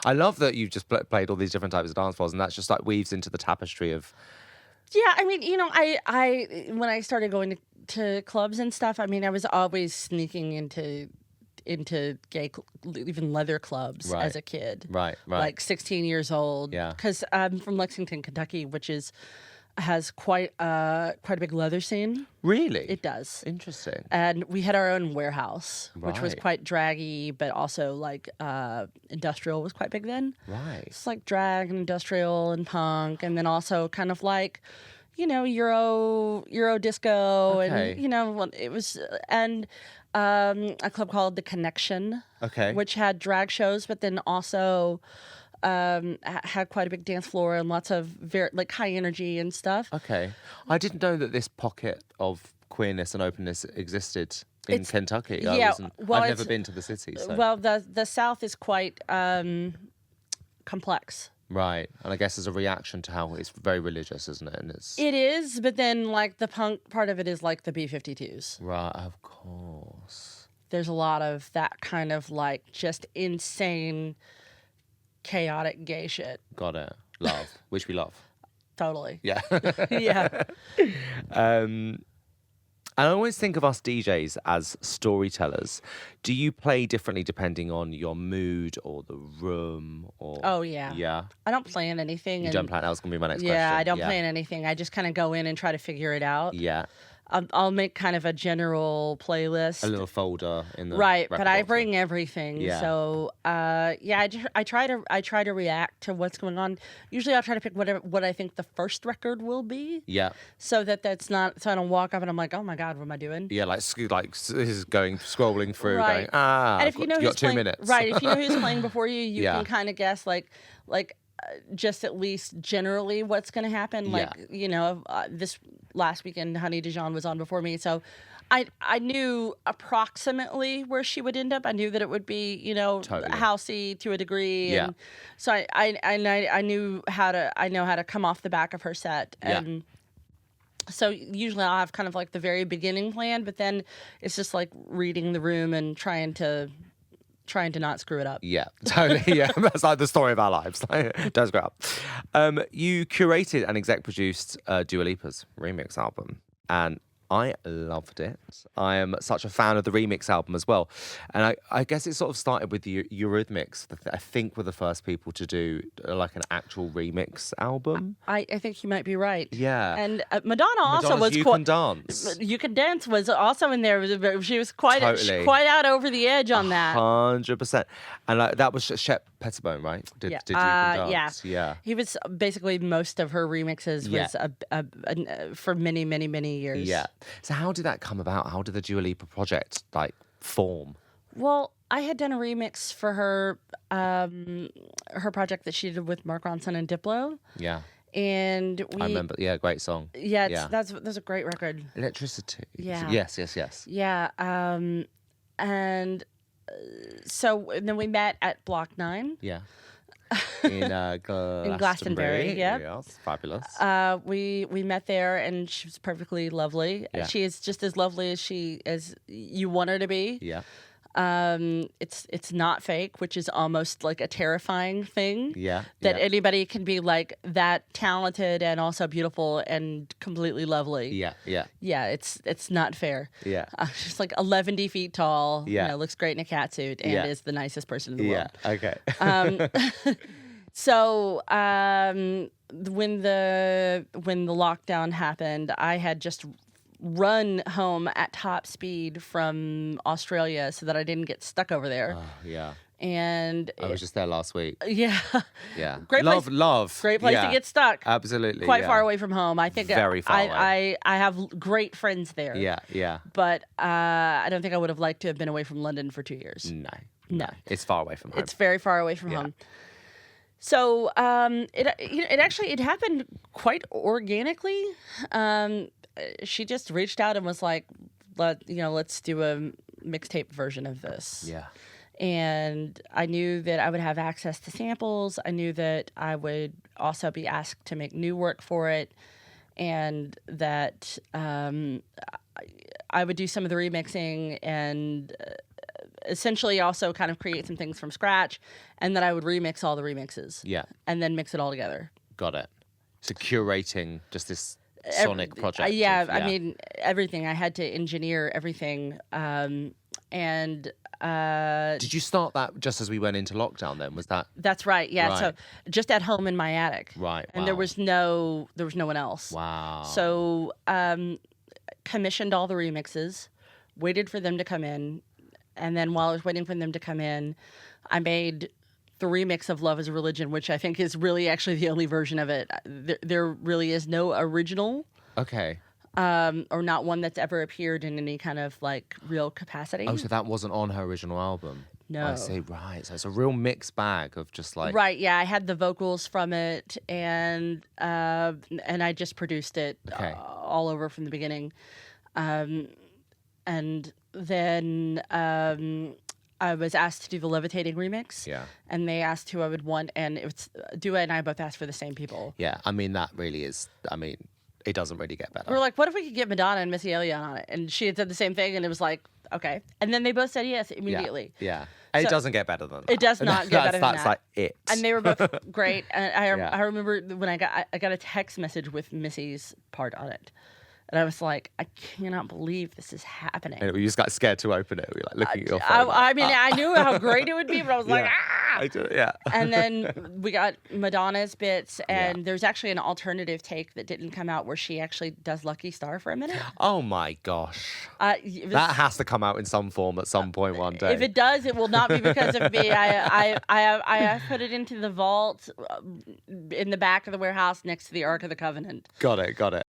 I love that you've just played all these different types of dance forms, and that's just like weaves into the tapestry of. Yeah, I mean, I when I started going to clubs and stuff, I mean, I was always sneaking into gay, even leather clubs as a kid. Right. Like 16 years old. Yeah. Because I'm from Lexington, Kentucky, which has quite a big leather scene. Really? It does. Interesting. And we had our own warehouse, which was Right. quite draggy, but also like industrial was quite big then. Right. It's like drag and industrial and punk, and then also kind of like, Euro disco, Okay. and it was and a club called The Connection, Okay. which had drag shows, but then also had quite a big dance floor and lots of very like high energy and stuff. Okay. I didn't know that this pocket of queerness and openness existed in Kentucky. I've never been to the city. So. Well, the South is quite complex. Right. And I guess as a reaction to how it's very religious, isn't it? And It is, but then like the punk part of it is like the B-52s. Right, of course. There's a lot of that kind of like just insane, chaotic gay shit. Got it. Love, which we love. Totally. Yeah. Yeah. And I always think of us DJs as storytellers. Do you play differently depending on your mood or the room? Or Oh, yeah. Yeah. I don't plan anything. You don't plan. That was going to be my next question. Yeah, I don't plan anything. I just kind of go in and try to figure it out. Yeah. I'll make kind of a general playlist. A little folder in the Right, record but I box. bring everything. Yeah. So, I try to react to what's going on. Usually, I'll try to pick what I think the first record will be. Yeah. So that's not. So I don't walk up and I'm like, oh my god, what am I doing? Yeah, this is scrolling through, Right. going, And if I've you know got who's 2 playing, minutes. right? If you know who's playing before you, you Yeah. can kind of guess like just at least generally what's going to happen. Like this last weekend, Honey Dijon was on before me, so I knew approximately where she would end up. I knew that it would be Totally. housey to a degree, Yeah. and so I know how to come off the back of her set and. So usually I'll have kind of like the very beginning plan, but then it's just like reading the room and trying to not screw it up. Yeah, totally. Yeah, that's like the story of our lives. Don't screw up. You curated and exec-produced Dua Lipa's remix album, and I loved it. I am such a fan of the remix album as well. And I guess it sort of started with the Eurythmics. I think were the first people to do like an actual remix album. I think you might be right. Yeah. And Madonna also was You quite... Can Dance. You Can Dance was also in there. She was quite out over the edge on that. 100%. And that was Shep Pettibone, right? Did You Can Dance? Yeah. He was basically most of her remixes was for many, many, many years. Yeah. So how did that come about? How did the Dua Lipa project form? Well, I had done a remix for her project that she did with Mark Ronson and Diplo. Yeah. And I remember. Yeah, great song. Yeah, that's a great record. Electricity. Yeah. Yes. Yeah. And then we met at Block 9. Yeah. In Glastonbury, yeah. Yes, fabulous. We met there, and she was perfectly lovely. Yeah. She is just as lovely as you want her to be. Yeah. It's not fake, which is almost like a terrifying thing. Yeah. That yeah. anybody can be like that talented and also beautiful and completely lovely. Yeah. Yeah. Yeah, it's not fair. Yeah. She's like 11 feet tall. Yeah. Looks great in a catsuit and Yeah. is the nicest person in the world. Yeah. Okay. So when the lockdown happened, I had just run home at top speed from Australia so that I didn't get stuck over there. Yeah. And I was just there last week. Yeah. Yeah. Great love. Great place Yeah. to get stuck. Absolutely. Quite yeah. far away from home. I think Very far away. I have great friends there. Yeah. Yeah. But I don't think I would have liked to have been away from London for 2 years. No. It's far away from home. It's very far away from home. So it happened quite organically. She just reached out and was like, let's do a mixtape version of this. Yeah. And I knew that I would have access to samples. I knew that I would also be asked to make new work for it, and that I would do some of the remixing, and essentially also kind of create some things from scratch, and then I would remix all the remixes. Yeah. And then mix it all together. Got it. So curating just this sonic project. I mean, everything. I had to engineer everything. And did you start that just as we went into lockdown then? Was that? That's right. Yeah. Right. So just at home in my attic. Right. And wow. there was no one else. Wow. So commissioned all the remixes, waited for them to come in, and then while I was waiting for them to come in, I made the remix of Love is a Religion, which I think is really actually the only version of it. There really is no original. Okay. Or not one that's ever appeared in any kind of like real capacity. Oh, so that wasn't on her original album? No. I see, right. So it's a real mixed bag of just like... Right, yeah. I had the vocals from it, and I just produced it all over from the beginning. And then I was asked to do the Levitating remix. Yeah. And they asked who I would want, and it's Dua and I both asked for the same people. Yeah, I mean, that really is... I mean, it doesn't really get better. We were like, what if we could get Madonna and Missy Elliott on it? And she had said the same thing, and it was like, okay. And then they both said yes immediately. Yeah. It doesn't get better than that. It does not get better than that. That's like it. And they were both great. And I remember when I got a text message with Missy's part on it. And I was like, I cannot believe this is happening. And you just got scared to open it. We were like looking at your phone. I knew how great it would be, but I was like, ah! I do it, yeah. And then we got Madonna's bits, and there's actually an alternative take that didn't come out where she actually does Lucky Star for a minute. Oh my gosh. That has to come out in some form at some point one day. If it does, it will not be because of me. I put it into the vault in the back of the warehouse next to the Ark of the Covenant. Got it.